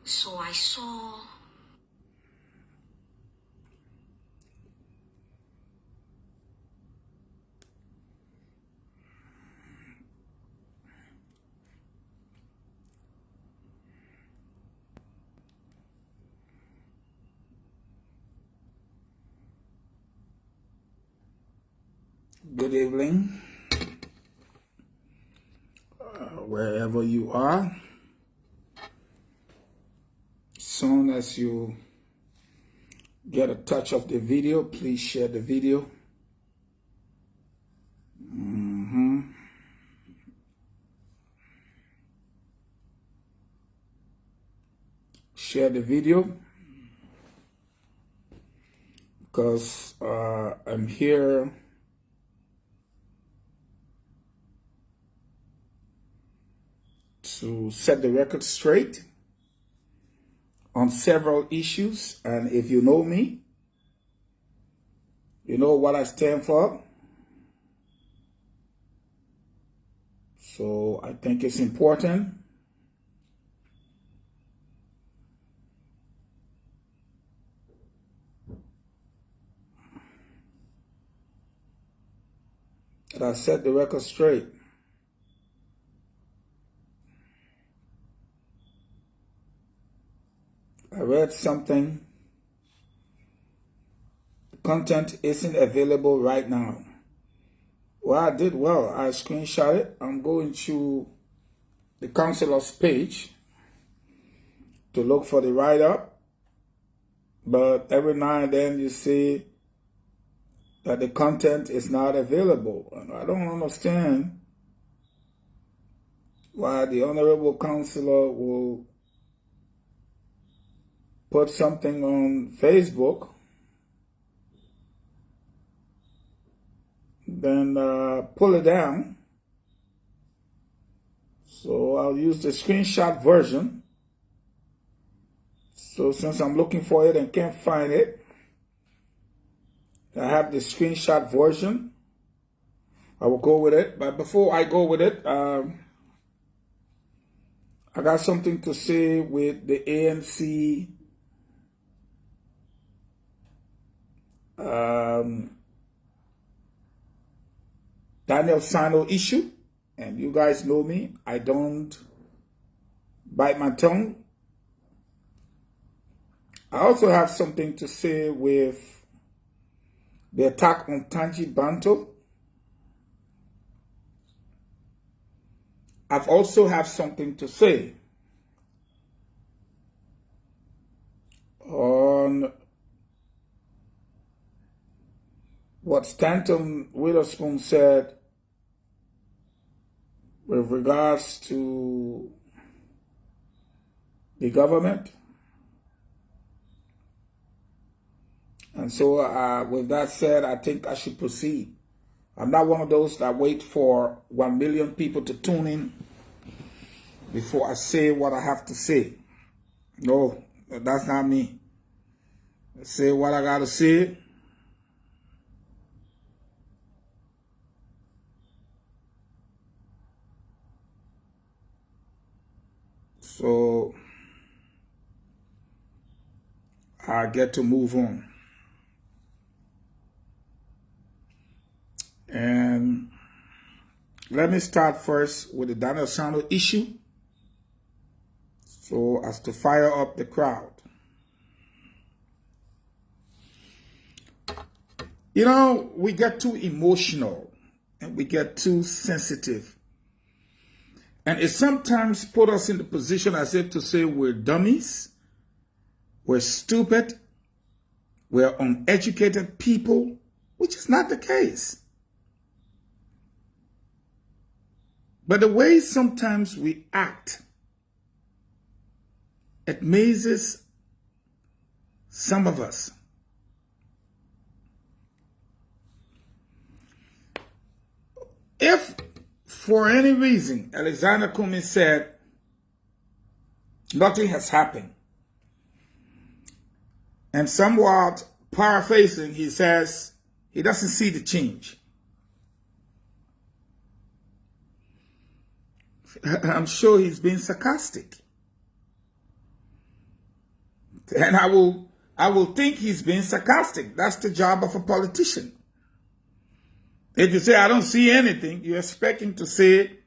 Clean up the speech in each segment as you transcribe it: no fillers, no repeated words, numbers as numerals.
So I saw Good evening, wherever you are. Soon as you get a touch of the video, please share the video. Share the video because I'm here to set the record straight on several issues. And if you know me, you know what I stand for. So I think it's important that I set the record straight. I read something. The content isn't available right now. Well, I did well. I screenshot it. I'm going to the counselor's page to look for the write-up. But every now and then you see that the content is not available. And I don't understand why the honorable counselor will put something on Facebook, then pull it down. So I'll use the screenshot version. So since I'm looking for it and can't find it, I have the screenshot version. I will go with it. But before I go with it, I got something to say with the ANC Daniel Sano issue. And you guys know me. I don't bite my tongue. I also have something to say with the attack on Tanji Banto. I've also have something to say on what Stanton Witherspoon said with regards to the government. And so with that said, I think I should proceed. I'm not one of those that wait for 1 million people to tune in before I say what I have to say. No, that's not me. I say what I got to say. So I get to move on. And let me start first with the Daniel Sano issue, so as to fire up the crowd. You know, we get too emotional and we get too sensitive. And it sometimes put us in the position as if to say we're dummies, we're stupid, we're uneducated people, which is not the case. But the way sometimes we act, it amazes some of us. If for any reason Alexander Kumi said nothing has happened, and somewhat paraphrasing, he says he doesn't see the change, I'm sure he's being sarcastic. And I will think he's being sarcastic. That's the job of a politician. If you say, I don't see anything, you expect him to say,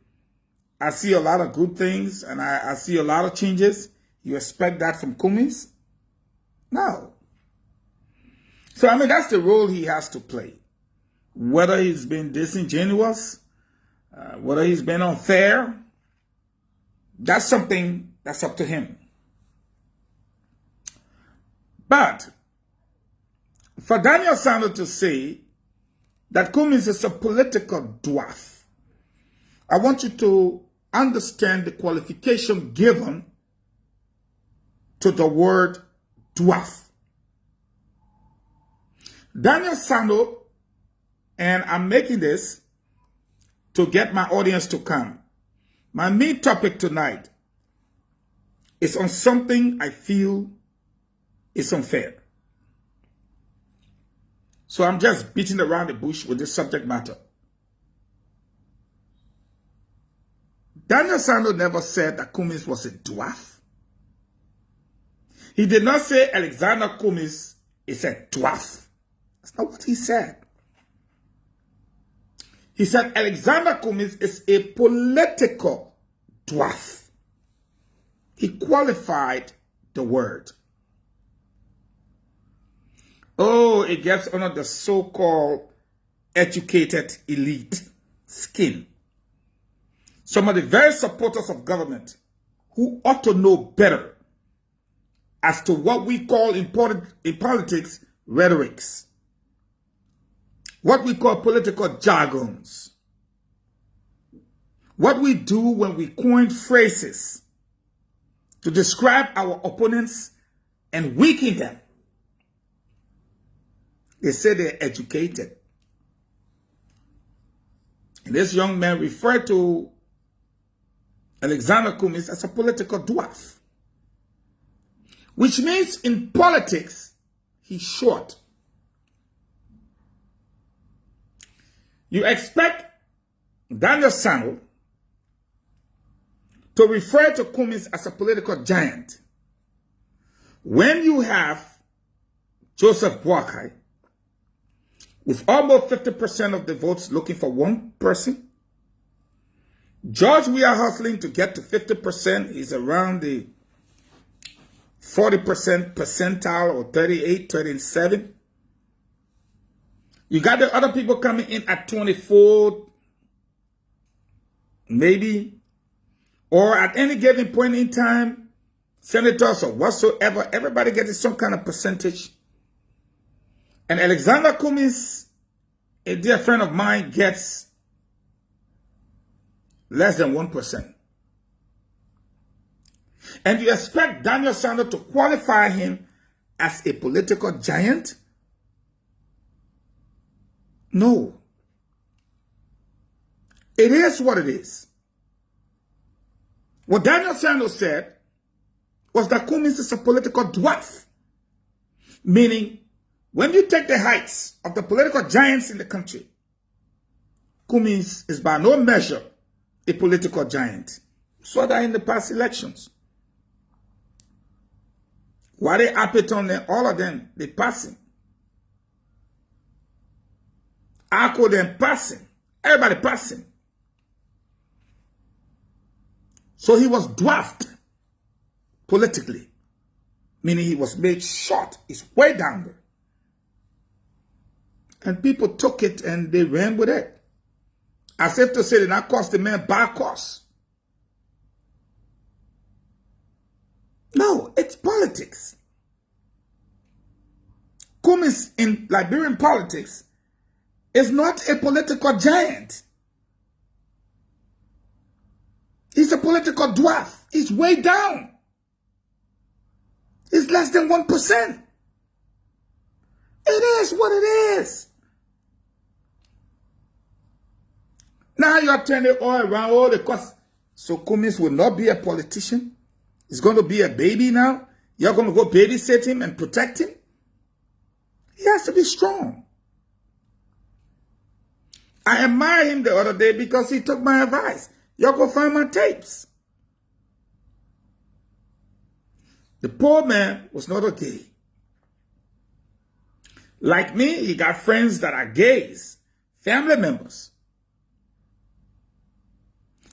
I see a lot of good things and I see a lot of changes. You expect that from Cummings? No. So, I mean, that's the role he has to play. Whether he's been disingenuous, whether he's been unfair, that's something that's up to him. But for Daniel Sanders to say that Cummings is a political dwarf, I want you to understand the qualification given to the word dwarf. Daniel Sanders, and I'm making this to get my audience to come. My main topic tonight is on something I feel is unfair. So I'm just beating around the bush with this subject matter. Daniel Sanders never said that Cummings was a dwarf. He did not say Alexander Cummings is a dwarf. That's not what he said. He said Alexander Cummings is a political dwarf. He qualified the word. Oh, it gets under the so-called educated elite skin. Some of the very supporters of government who ought to know better as to what we call in politics rhetorics, what we call political jargons, what we do when we coin phrases to describe our opponents and weaken them. They say they're educated. And this young man referred to Alexander Cummings as a political dwarf, which means in politics, he's short. You expect Daniel Sanders to refer to Cummings as a political giant when you have Joseph Boakai with almost 50% of the votes looking for one person. George, we are hustling to get to 50%. He's around the 40% percentile or 38, 37. You got the other people coming in at 24, maybe, or at any given point in time, senators or whatsoever, everybody gets some kind of percentage. And Alexander Cummings, a dear friend of mine, gets less than 1%. And you expect Daniel Sanders to qualify him as a political giant? No. It is what it is. What Daniel Sanders said was that Cummings is a political dwarf. Meaning, when you take the heights of the political giants in the country, Cummings is by no measure a political giant. Saw that in the past elections. Why they Appeton and all of them, they passing. Akko them passing. Everybody passing. So he was dwarfed politically. Meaning he was made short. He's way down there. And people took it and they ran with it. As if to say that that cost the man bad cost. No, it's politics. Cummings in Liberian politics is not a political giant. He's a political dwarf. He's way down. He's less than 1%. It is what it is. Now you're turning all around all the costs. So Cummings will not be a politician. He's going to be a baby now. You're going to go babysit him and protect him. He has to be strong. I admired him the other day because he took my advice. Y'all go find my tapes. The poor man was not a gay. Like me, he got friends that are gays, family members.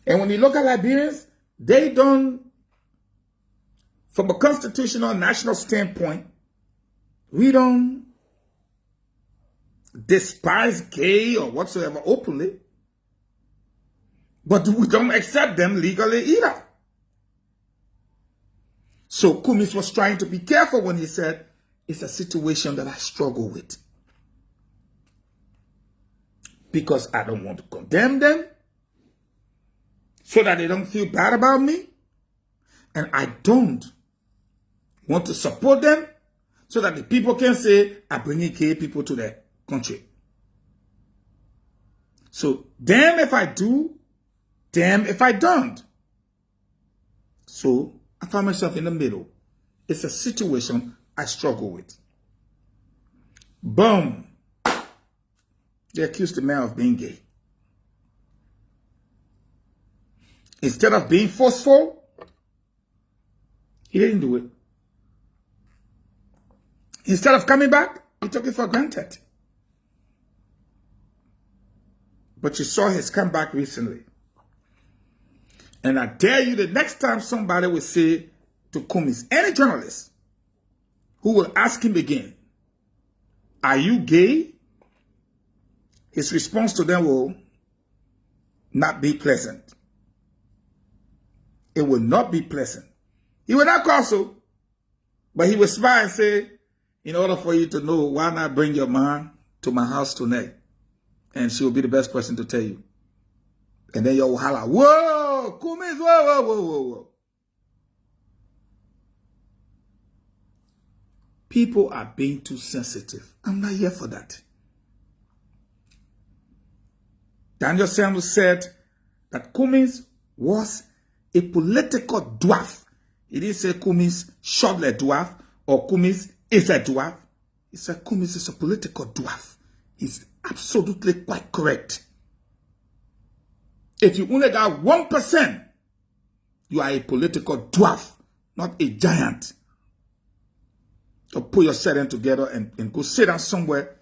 And when you look at Liberians, they don't, from a constitutional national standpoint, we don't despise gay or whatsoever openly, but we don't accept them legally either. So Kumis was trying to be careful when he said, it's a situation that I struggle with. Because I don't want to condemn them, so that they don't feel bad about me. And I don't want to support them, so that the people can say, I'm bringing gay people to the country. So, damn if I do, damn if I don't. So, I find myself in the middle. It's a situation I struggle with. Boom. They accused the man of being gay. Instead of being forceful, he didn't do it. Instead of coming back, he took it for granted. But you saw his comeback recently. And I dare you, the next time somebody will say to Kumis, any journalist who will ask him again, are you gay? His response to them will not be pleasant. It will not be pleasant. He will not call so, but he will smile and say, in order for you to know, why not bring your mom to my house tonight? And she will be the best person to tell you. And then you'll holler, whoa, Kumis, whoa, whoa, whoa, whoa, whoa. People are being too sensitive. I'm not here for that. Daniel Samuels said that Kumis was a political dwarf. He didn't say Kumis shot a dwarf or Kumis is a dwarf. He said Kumis is a political dwarf. He's absolutely quite correct. If you only got 1%, you are a political dwarf, not a giant. So put yourself together and go sit down somewhere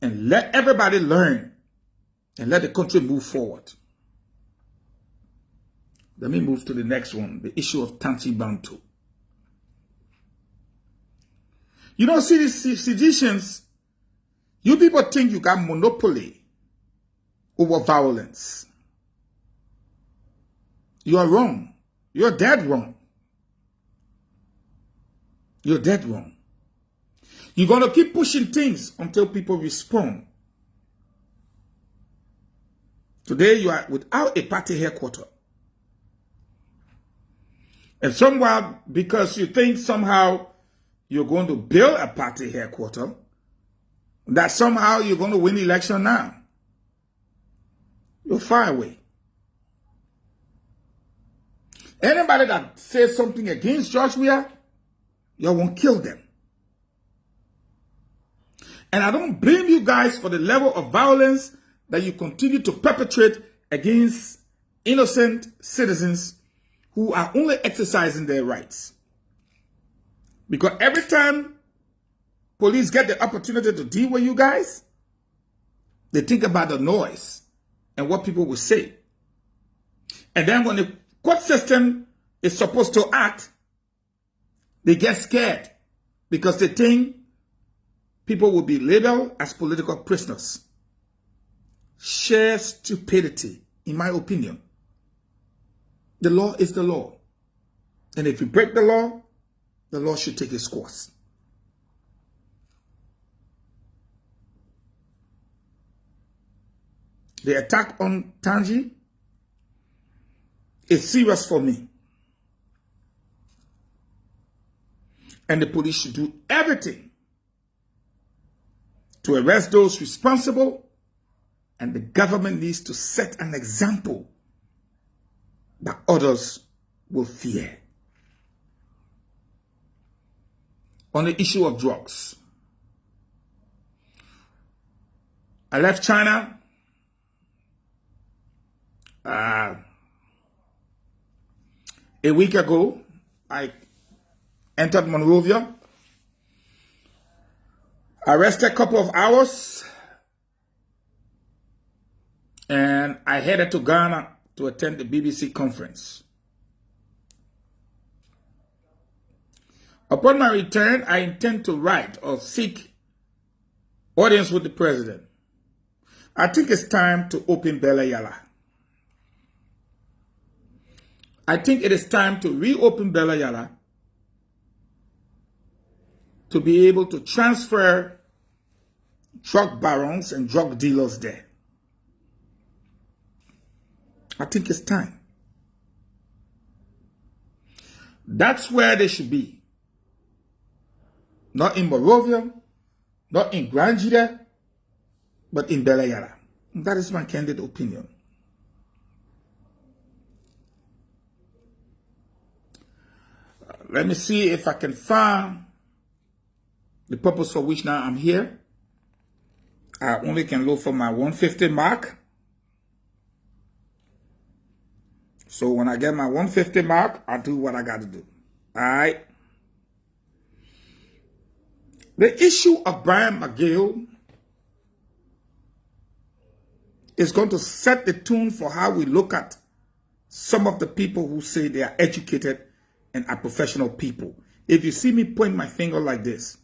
and let everybody learn and let the country move forward. Let me move to the next one, the issue of Tanchi Bantu. You know, see these seditions, you people think you got monopoly over violence. You are wrong. You're dead wrong. You're dead wrong. You're going to keep pushing things until people respond. Today you are without a party headquarters. And somehow, because you think somehow you're going to build a party headquarters, that somehow you're going to win the election now. You're far away. Anybody that says something against George Weah, you won't kill them. And I don't blame you guys for the level of violence that you continue to perpetrate against innocent citizens who are only exercising their rights. Because every time police get the opportunity to deal with you guys, they think about the noise and what people will say. And then when the court system is supposed to act, they get scared because they think people will be labeled as political prisoners. Sheer stupidity, in my opinion. The law is the law. And if you break the law should take its course. The attack on Tangi is serious for me. And the police should do everything to arrest those responsible, and the government needs to set an example that others will fear. On the issue of drugs, I left China a week ago. I entered Monrovia, I rested a couple of hours, and I headed to Ghana to attend the BBC conference. Upon my return, I intend to write or seek audience with the president. I think it's time to open Bella Yala. I think it is time to reopen Bella Yala to be able to transfer drug barons and drug dealers there. I think it's time. That's where they should be. Not in Monrovia, not in Grand Jida, but in Bella Yala. That is my candid opinion. Let me see if I can find the purpose for which now I'm here. I only can look for my 150 mark. So when I get my 150 mark, I'll do what I got to do. All right. The issue of Brian McGill is going to set the tune for how we look at some of the people who say they are educated and are professional people. If you see me point my finger like this,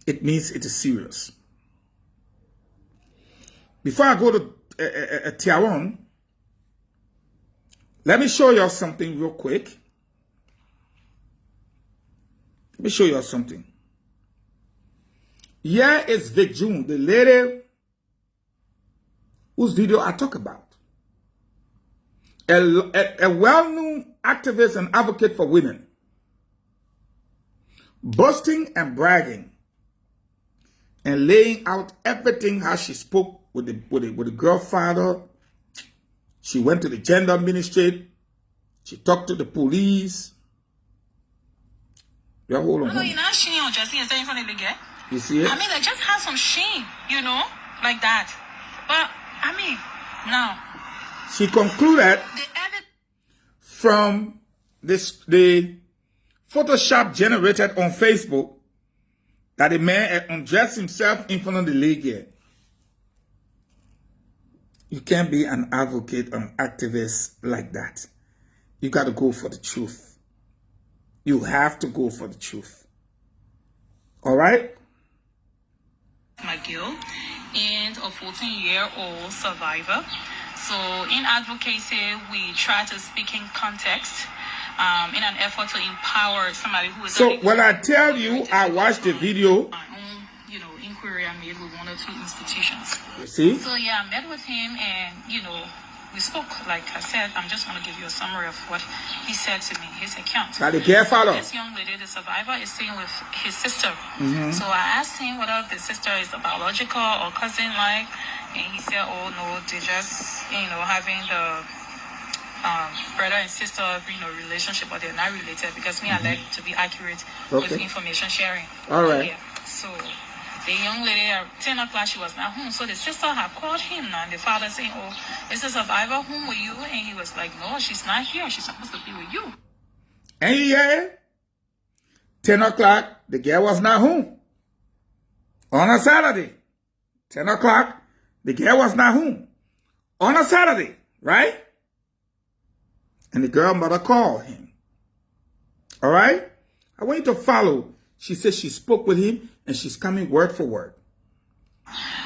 it means it is serious. Before I go to Tiawan, let me show you something real quick. Let me show you something. Here is Vic June, the lady whose video I talk about. A well-known activist and advocate for women. Boasting and bragging. And laying out everything how she spoke with the girl father. She went to the gender ministry. She talked to the police. Yeah, hold on. You see it? I mean, they just have some shame, you know, like that. But, I mean, now. She concluded from the Photoshop generated on Facebook that the man had undressed himself in front of the lady. You can't be an advocate or an activist like that. You got to go for the truth. You have to go for the truth. All right? McGill and a 14-year-old survivor. So in advocacy, we try to speak in context in an effort to empower somebody who is... So when I tell you, I watched the video... inquiry I made with one or two institutions. You see? So yeah, I met with him and, we spoke. Like I said, I'm just going to give you a summary of what he said to me, his account. Now, the care follow. This young lady, the survivor, is staying with his sister. So I asked him whether the sister is a biological or cousin-like, and he said, oh no, they just, having the brother and sister, relationship, but they're not related because me, I like to be accurate with information sharing. All right. Yeah. So the young lady at 10 o'clock, she was not home. So the sister had called him and the father saying, oh, is the survivor home with you? And he was like, no, she's not here. She's supposed to be with you. And yeah, 10 o'clock, the girl was not home. On a Saturday, 10 o'clock, the girl was not home. On a Saturday, right? And the girl mother called him. All right? I want you to follow. She said she spoke with him and she's coming word for word.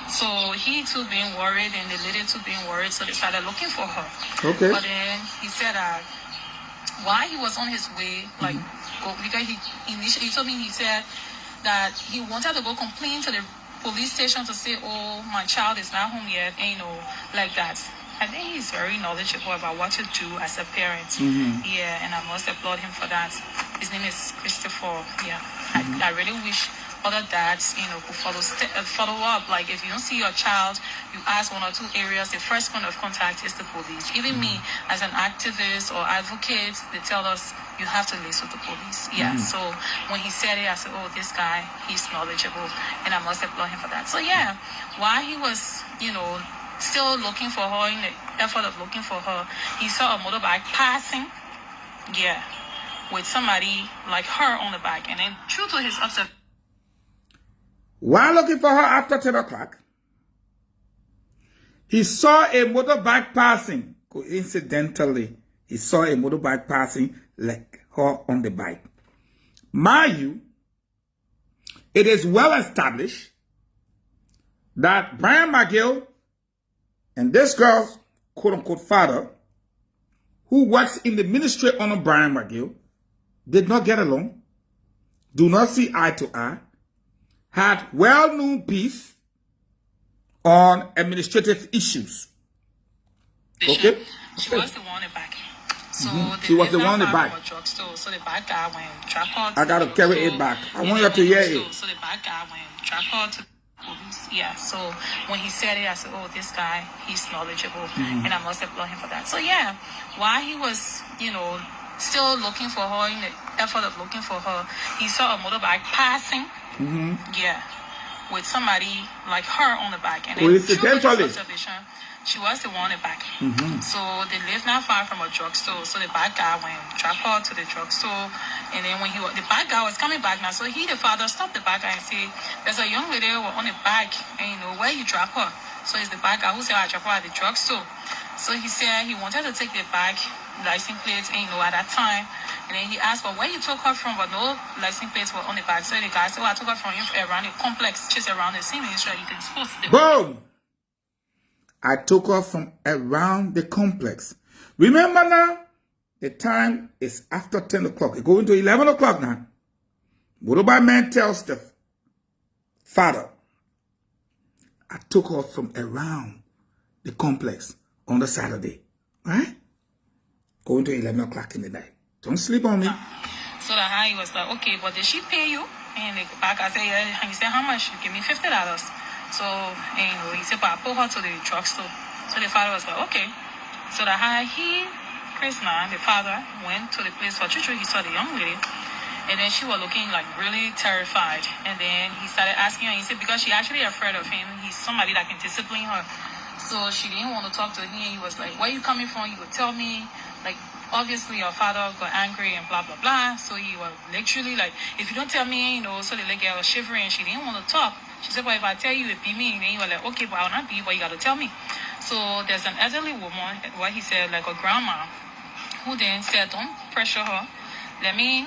So he too being worried and the lady too being worried, so they started looking for her. Okay. But then he said that while he was on his way, because he initially told me, he said that he wanted to go complain to the police station to say, oh, my child is not home yet, and like that. I think he's very knowledgeable about what to do as a parent. Yeah, and I must applaud him for that. His name is Christopher. Yeah, I really wish other dads, could follow up. Like if you don't see your child, you ask one or two areas. The first point of contact is the police. Even me, as an activist or advocate, they tell us you have to liaise with the police. Yeah. So when he said it, I said, oh, this guy, he's knowledgeable, and I must applaud him for that. So yeah, while he was, still looking for her, in the effort of looking for her, he saw a motorbike passing. Yeah. with somebody like her on the back. And then true to his observation, while looking for her after 10 o'clock, he saw a motorbike passing. Coincidentally, he saw a motorbike passing like her on the bike. Mind you, it is well established that Brian McGill and this girl's quote-unquote father, who works in the ministry under Brian McGill, did not get along, do not see eye to eye, had well-known beef on administrative issues. Okay? she was the one in the back. So She was the one in the back. So the back guy went track her. I gotta carry it back. I want you to hear it. So the back guy went track her to police. Yeah. So when he said it, I said, "Oh, this guy, he's knowledgeable, and I must applaud him for that." So yeah, while he was, still looking for her in the effort of looking for her, he saw a motorbike passing. Yeah, with somebody like her on the back, and then coincidentally, she was the one in the back. So they live not far from a drugstore. So the bad guy went drop her to the drugstore, and then when the bad guy was coming back now, so the father stopped the bad guy and said, "There's a young lady on the back, and where you drop her?" So it's the bad guy who said, "I drop her at the drugstore." So he said he wanted to take the back license plates, at that time. And then he asked, "Well, where you took her from?" But no license plates were on the back. So the guy said, "Well, I took her from around the complex, just around the same ministry you can suppose." Boom! I took her from around the complex. Remember now, the time is after 10 o'clock. It's going to 11 o'clock now. Motorbike man tells the father, I took her from around the complex on the Saturday. Right? Going to 11 o'clock in the night. Don't sleep on me. So the high was like, "Okay, but did she pay you?" And the back I said, "Yeah." And he said, "How much?" "Give me $50. So, he said, "But I pulled her to the drugstore." So the father was like, "Okay." So the high, Krishna, the father, went to the place for treatment. He saw the young lady, and then she was looking like really terrified. And then he started asking her, he said, because she actually afraid of him, he's somebody that can discipline her. So she didn't want to talk to him. He was like, "Where you coming from? You would tell me." Like, obviously your father got angry and blah, blah, blah. So he was literally like, "If you don't tell me, so the lady was shivering and she didn't want to talk. She said, "Well, if I tell you, it be me." And then you were like, "Okay, but I'll not be, but you got to tell me." So there's an elderly woman, what he said, like a grandma, who then said, "Don't pressure her. Let me,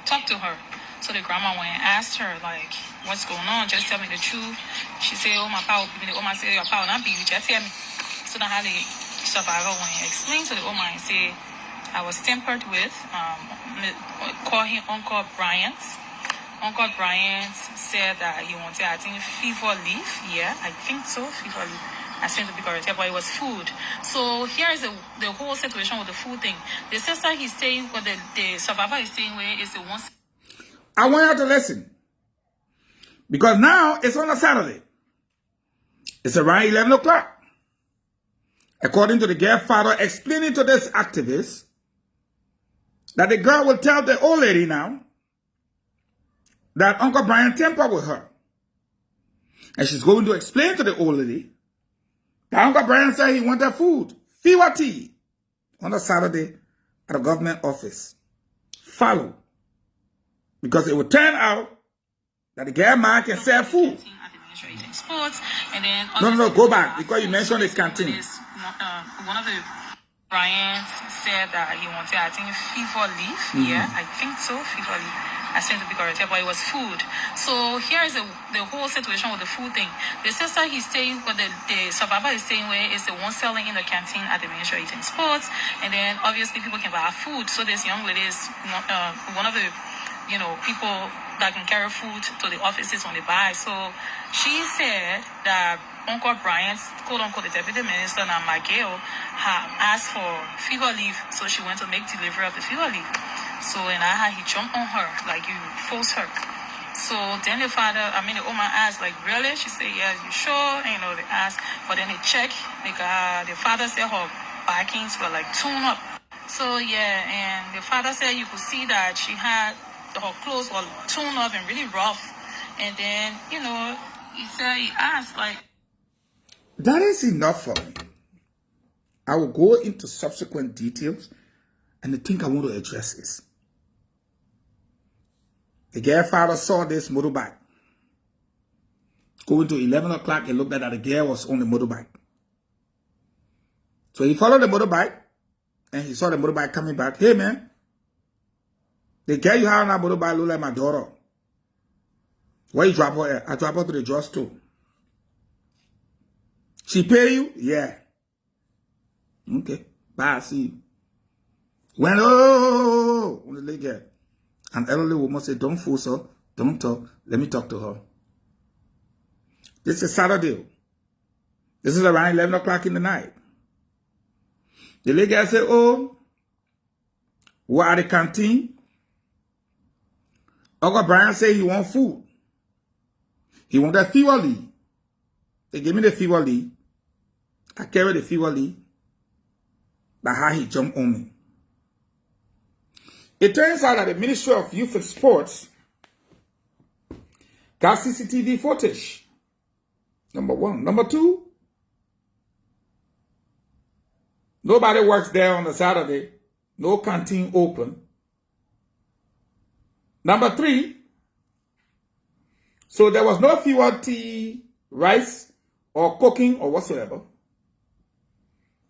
talk to her." So the grandma went and asked her, like, "What's going on? Just tell me the truth." She said, "Oh, my power, Oma said, your power not be you, just tell me." So then how the survivor went and explained to the Oma and said, "I was tempered with, call him Uncle Bryant. Uncle Bryant said that he wanted, I think, fever leaf. Yeah, I think so, fever leaf. I seem to be correct, but it was food." So here is the whole situation with the food thing. The sister he's staying, or the survivor is staying with, is the one. I want you to listen. Because now it's on a Saturday. It's around 11 o'clock. According to the girl father explaining to this activist that the girl will tell the old lady now that Uncle Brian tempered with her. And she's going to explain to the old lady that Uncle Brian said he wanted food, fever tea, on a Saturday at a government office. Follow. Because it would turn out that the girl man can sell food. Sports, and then no, go back, because you mentioned the canteen. One of the Bryants said that he wanted, I think, fever leaf. Yeah, I think so, fever leaf. I seem to be correct, but it was food. So here is the whole situation with the food thing. The sister he's staying, but the survivor is staying with, is the one selling in the canteen at the Ministry of Eating Sports. And then obviously people can buy food. So this young lady is one of the people that can carry food to the offices when they buy. So she said that Uncle Bryant, quote unquote, the deputy minister, and McGill, had asked for fever leave. So she went to make delivery of the fever leave. So and he jumped on her, like you forced her. So then the Oma asked, like, "Really?" She said, "Yeah, you sure?" And they asked, but then they checked. The father said her backings were like tuned up. So yeah, and the father said you could see that she had her clothes were torn up and really rough. And then, he said, he asked, like... That is enough for me. I will go into subsequent details, and the thing I want to address is, The girl father saw this motorbike. Going to 11 o'clock, he looked at that the girl was on the motorbike. So he followed the motorbike, and he saw the motorbike coming back. Hey, man, the girl you have on that motorbike look like my daughter. Where you drop her at? I drop her to the drugstore. She pay you? Yeah. Okay. Bye, I see you. When, on the lady girl. An elderly woman said, don't force her, don't talk, let me talk to her. This is Saturday. This is around 11 o'clock in the night. The lady girl said, oh, we're at the canteen. Uncle Brian said he want food. He want that fever lead. They gave me the fever lead. I carry the fever lead. That's how he jumped on me. It turns out that the Ministry of Youth and Sports got CCTV footage. Number one. Number two, nobody works there on a Saturday. No canteen open. Number three, so there was no fever tea, rice, or cooking or whatsoever.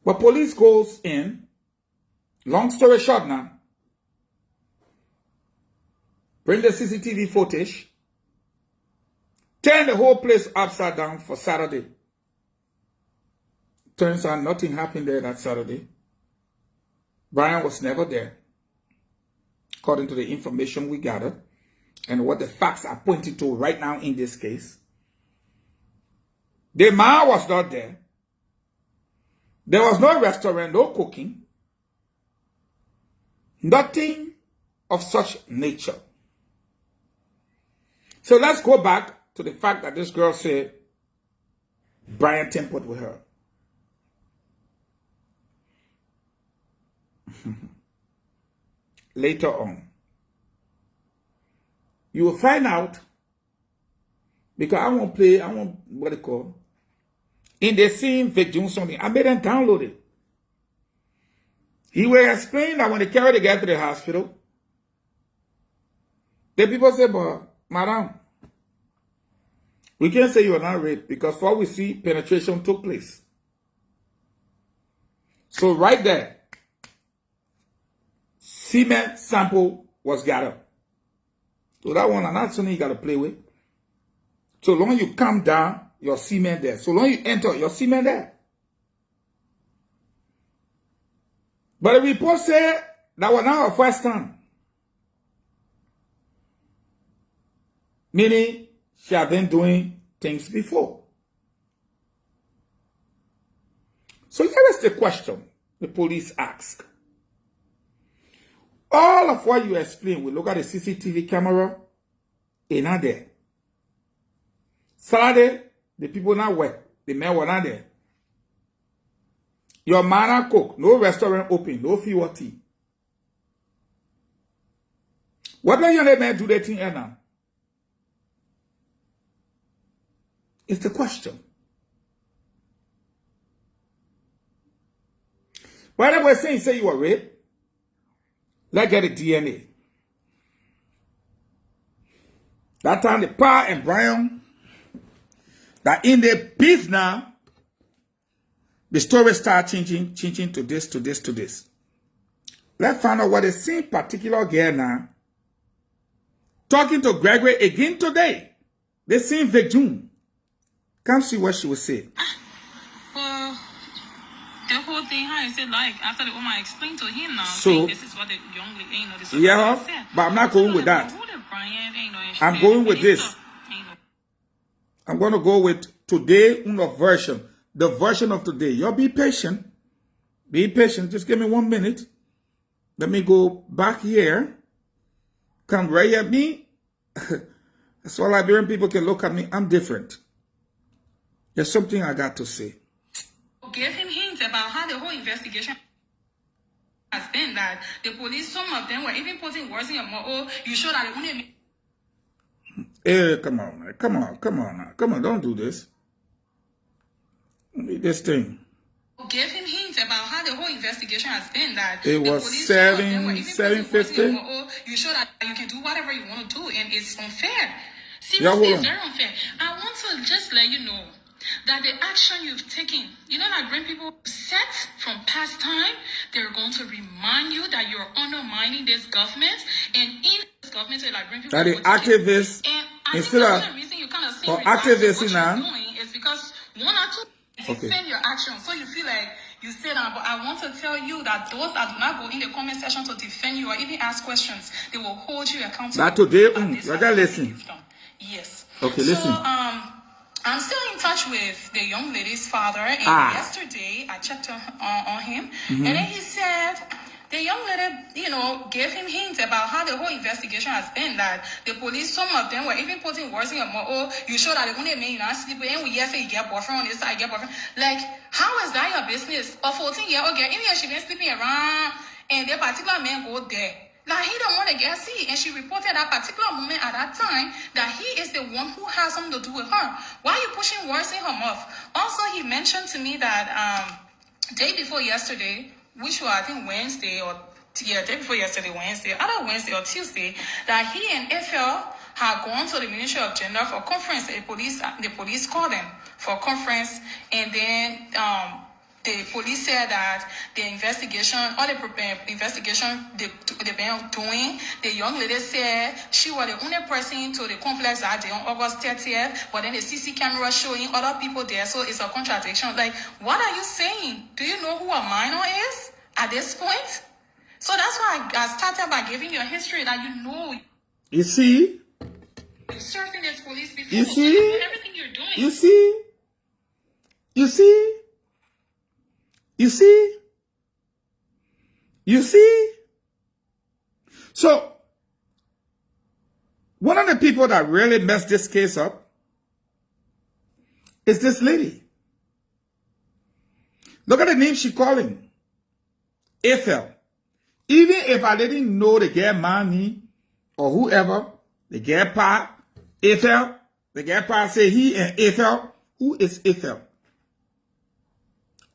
But police goes in, long story short now, bring the CCTV footage, turn the whole place upside down for Saturday. Turns out nothing happened there that Saturday. Brian was never there, according to the information we gathered and what the facts are pointing to right now in this case. The man was not there. There was no restaurant, no cooking, nothing of such nature. So let's go back to the fact that this girl said Brian tempered with her. Later on, you will find out, because I won't play, what they call, in the scene, Vic doing something. I made them download it. He will explain that when they carry the guy to the hospital, the people say, but madam, we can't say you are not raped because for what we see, penetration took place. So right there, semen sample was gathered. So that one, not something you got to play with. So long you come down, your semen there. So long you enter, your semen there. But the report said that was not our first time. Meaning, she had been doing things before. So here is the question the police ask. All of what you explain, we look at the CCTV camera, it's not there. Saturday, the people not work. The men were not there. Your man cook. No restaurant open. No fever tea. What do your men do that thing here now? It's the question. Why they were saying say you were raped? Let's get the DNA. That time the Pa and Brian, that in the beef now, the story start changing to this, to this, to this. Let's find out what the same particular girl now, talking to Gregory again today. The same Vic June. Come see what she will say. Well, the whole thing, how is it like? After the woman explained to him now, So, this is what the young lady, this is yeah, what said. but I'm not going with that. I'm going with this. I'm going to go with today version. The version of today. Y'all be patient. Be patient. Just give me 1 minute. Let me go back here. Come right at me. So Liberian people can look at me. I'm different. There's something I got to say. Give him hints about how the whole investigation has been. That the police, some of them were even putting words in your mouth. Oh, you sure that they only... Hey, come on, man. Come on, don't do this. Read this thing. Give him hints about how the whole investigation has been. That it the was police 7:50. You show that you can do whatever you want to do, and it's unfair. Yeah, Seriously, hold it's on. very unfair. I want to just let you know that the action you've taken, you know, that bring people upset from past time, they're going to remind you that you're undermining this government, and in this government, they like bring people That the activists, and I instead think of the reason you kind of seem or relaxed activists with in what now. you're doing is because one or two defend your actions, so you feel like you say that. But I want to tell you that those that do not go in the comment section to defend you or even ask questions, they will hold you accountable. That today, this you gotta listen. you've done. Yes. Okay, so, listen. I'm still in touch with the young lady's father, and yesterday I checked on him, and then he said the young lady, you know, gave him hints about how the whole investigation has been. That the police, some of them were even putting words in your mouth. Oh, you sure that the only man you not sleep with, and we say you get boyfriend on this side, get boyfriend. Like, how is that your business? A 14-year-old girl, even if she been sleeping around, and the particular man go there. Now, he don't want to get see, and she reported that particular moment at that time that he is the one who has something to do with her. Why are you pushing words in her mouth? Also, he mentioned to me that day before yesterday, which was I think Wednesday or day before yesterday, either Wednesday or Tuesday, that he and Ethel had gone to the Ministry of Gender for a conference. The police called them for a conference, and then the police said that the investigation, all the investigation they've been doing, the young lady said she was the only person to the complex that day on August 30th, but then the CC camera showing other people there, so it's a contradiction. Like, what are you saying? Do you know who a minor is at this point? So that's why I started by giving you a history that you know. You see? You're serving this police before. You see? So you know everything you're doing. You see? You see? You see? You see? So, one of the people that really messed this case up is this lady. Look at the name she calling. Ethel. Even if I didn't know the girl Manny or whoever, the girl Pa, Ethel, the girl Pa say he and Ethel. Who is Ethel?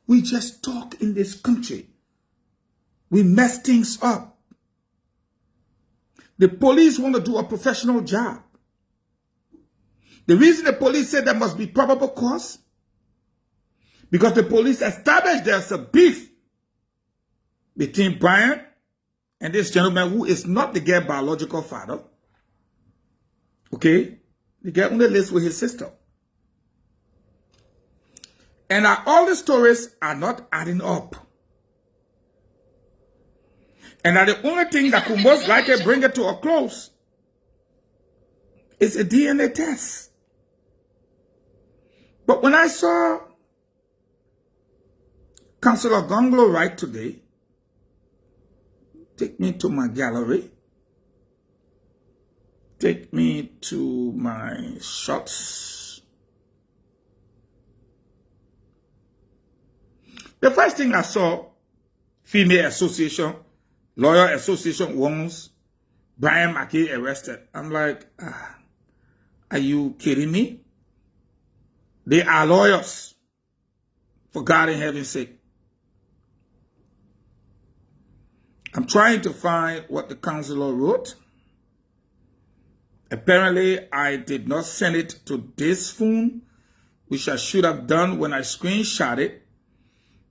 We just talk in this country. We mess things up. The police want to do a professional job. The reason the police said there must be probable cause, because the police established there's a beef between Brian and this gentleman who is not the girl's biological father. Okay? The girl only lives with his sister. And all the stories are not adding up. And that the only thing that could most likely bring it to a close is a DNA test. But when I saw Councillor Gonglo write today, take me to my gallery, take me to my shots. The first thing I saw, female association, lawyer association wants Brian McKay arrested. I'm like, are you kidding me? They are lawyers, for God in heaven's sake. I'm trying to find what the counselor wrote. Apparently, I did not send it to this phone, which I should have done when I screenshot it.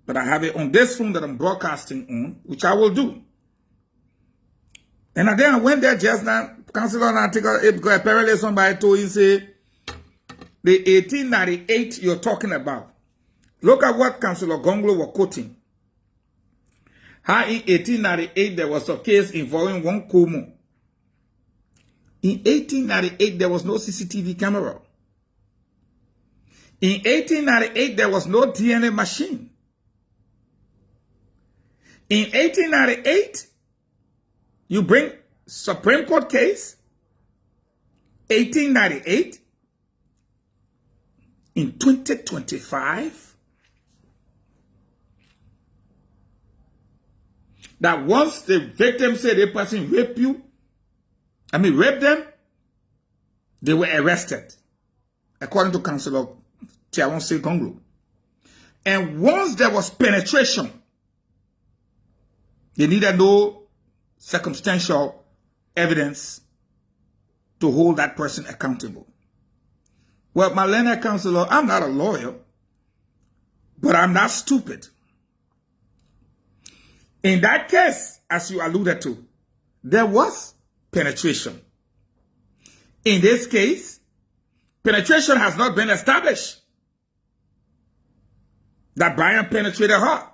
But I have it on this phone that I'm broadcasting on, which I will do. And then I went there just now, Councilor, and I take it because apparently somebody told you, say, the 1898 you're talking about. Look at what Councilor Gonglo was quoting. How in 1898 there was a case involving one Kumu. In 1898 there was no CCTV camera. In 1898 there was no DNA machine. In 1898, you bring Supreme Court case, 1898, in 2025, that once the victim said a person raped them, they were arrested, according to Councilor Tiawonse Gonglo. And once there was penetration, They needed no circumstantial evidence to hold that person accountable. Well, my learned counselor, I'm not a lawyer, but I'm not stupid. In that case, as you alluded to, there was penetration. In this case, penetration has not been established. That Brian penetrated her.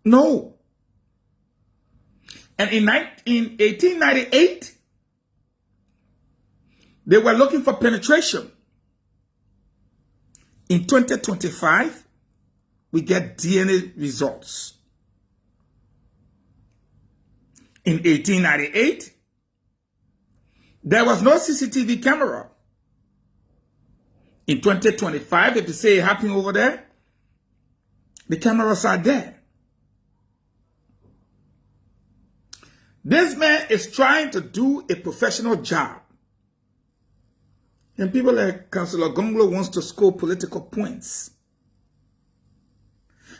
No. And in 1898, they were looking for penetration. In 2025, we get DNA results. In 1898, there was no CCTV camera. In 2025, if you say it happened over there, the cameras are there. This man is trying to do a professional job. And people like Councillor Gonglo wants to score political points.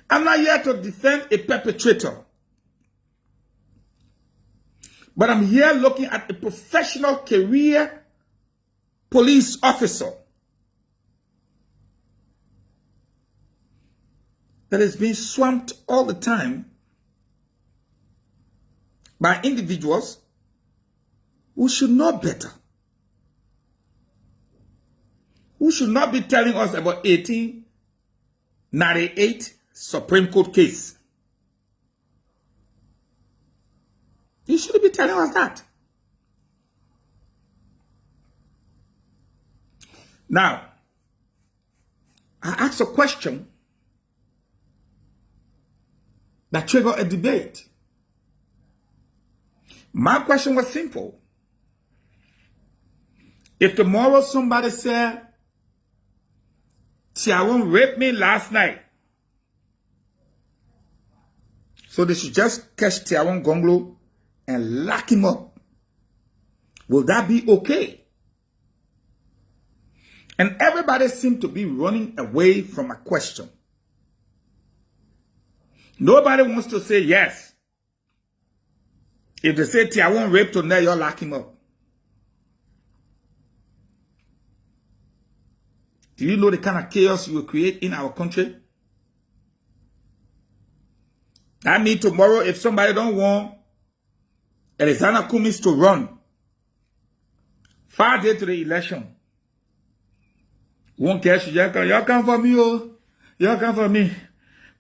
I'm not here to defend a perpetrator. But I'm here looking at a professional career police officer that is being swamped all the time by individuals who should know better. Who should not be telling us about 1898 Supreme Court case. You shouldn't be telling us that. Now, I asked a question that triggered a debate. My question was simple. If tomorrow somebody said, Tiawon raped me last night, so they should just catch Tiawon Gonglo and lock him up, will that be okay? And everybody seemed to be running away from a question. Nobody wants to say yes. If they say Tiawon raped tonight, you'll lock him up. Do you know the kind of chaos you will create in our country? That means tomorrow, if somebody don't want Alexander Cummings to run 5 days to the election, won't catch you. Y'all come for me, oh. Y'all come for me.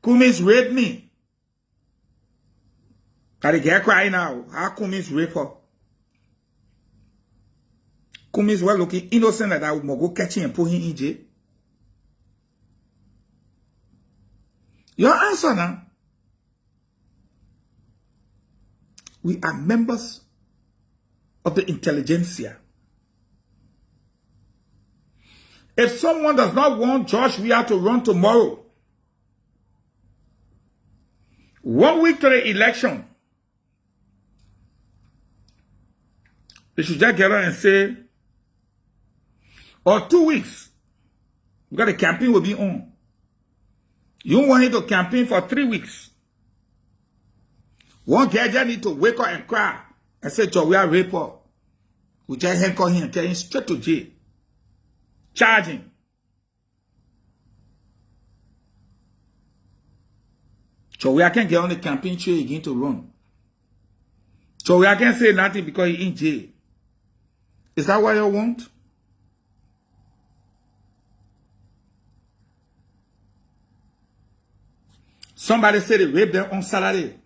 Cummings raped me. Can the girl cry now? How Cummings rape her? Cummings were looking innocent like that. We'll go catch him and put him in jail. Your answer now. We are members of the intelligentsia. If someone does not want George Weah to run tomorrow, 1 week to the election, they should just get on and say, or 2 weeks, because the campaign will be on. You want him to campaign for 3 weeks. One guy just need to wake up and cry and say, George Weah rape her. We just handcuff him and take him straight to jail. Charge him. George Weah can't get on the campaign trail again to run. George Weah can't say nothing because he's in jail. Is that what you want? Somebody said they raped them on Saturday.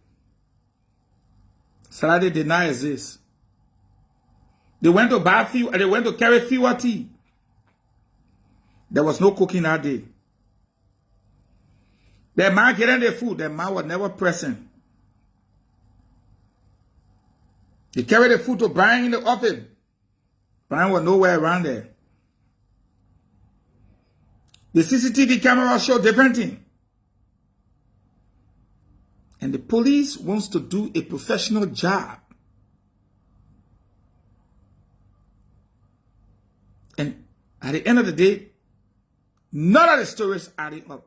Saturday did not exist. They went to buy fuel, and they went to carry fuel tea. There was no cooking that day. The man getting the food, the man was never present. They carried the food to Brian in the office. Brian was nowhere around there. The CCTV camera showed different thing. And the police wants to do a professional job. And at the end of the day, none of the stories adding up.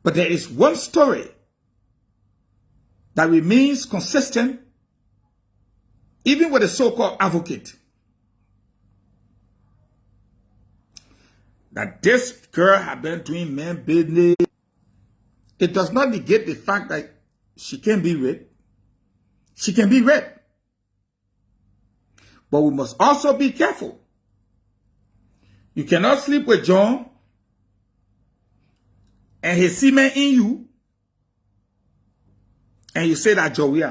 But there is one story that remains consistent, even with a so-called advocate, that this girl had been doing men business. It does not negate the fact that she can be raped. She can be raped. But we must also be careful. You cannot sleep with John and his semen in you, and you say that Joey.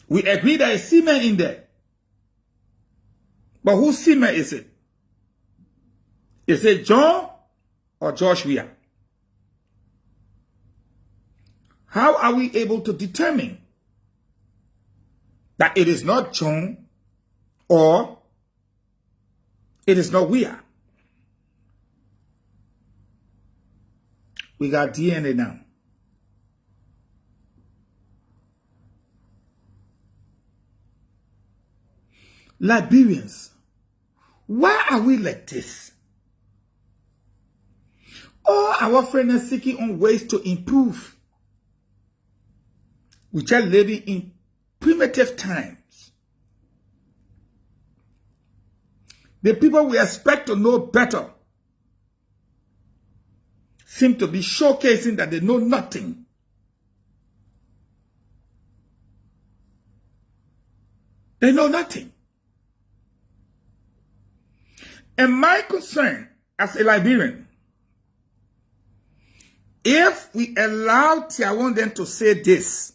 We agree there is semen in there. But whose semen is it? Is it John or Joshua? How are we able to determine that it is not John or it is not we? We got DNA now. Liberians, why are we like this? All our friends are seeking on ways to improve. We just living in primitive times. The people we expect to know better seem to be showcasing that they know nothing. They know nothing. And my concern as a Liberian, if we allow Tiawon to say this,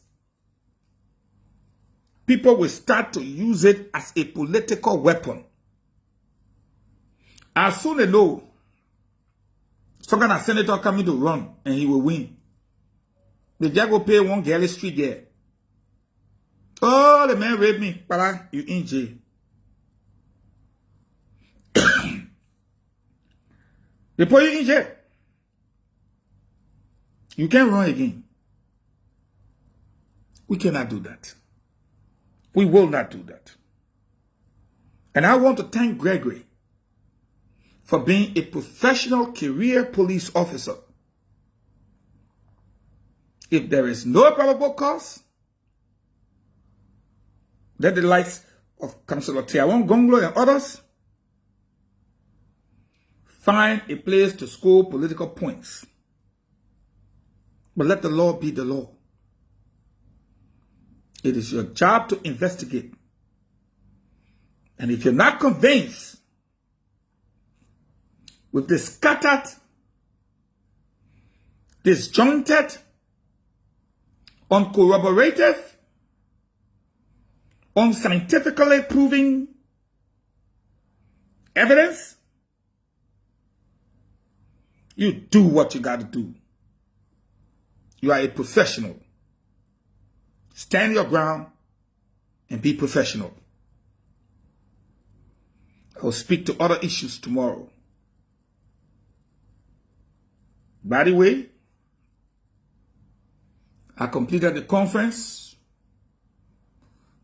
people will start to use it as a political weapon. As soon as they know some kind of senator coming to run and he will win, the judge will pay one girl street girl. Oh, the man raped me. Pala, you in jail. They put you in jail. You can't run again. We cannot do that. We will not do that. And I want to thank Gregory for being a professional career police officer. If there is no probable cause, let the likes of Councillor Tiawon Gonglo and others find a place to score political points. But let the law be the law. It is your job to investigate. And if you're not convinced with this scattered, disjointed, uncorroborated, unscientifically proven evidence, you do what you got to do. You are a professional. Stand your ground and be professional. I will speak to other issues tomorrow. By the way, I completed the conference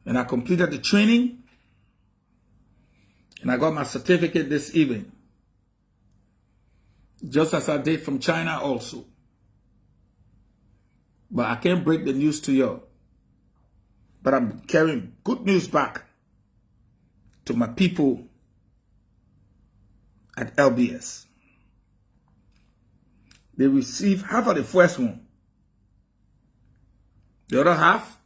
and I completed the training and I got my certificate this evening. Just as I did from China also. But I can't break the news to you. But I'm carrying good news back to my people at LBS. They received half of the first one. The other half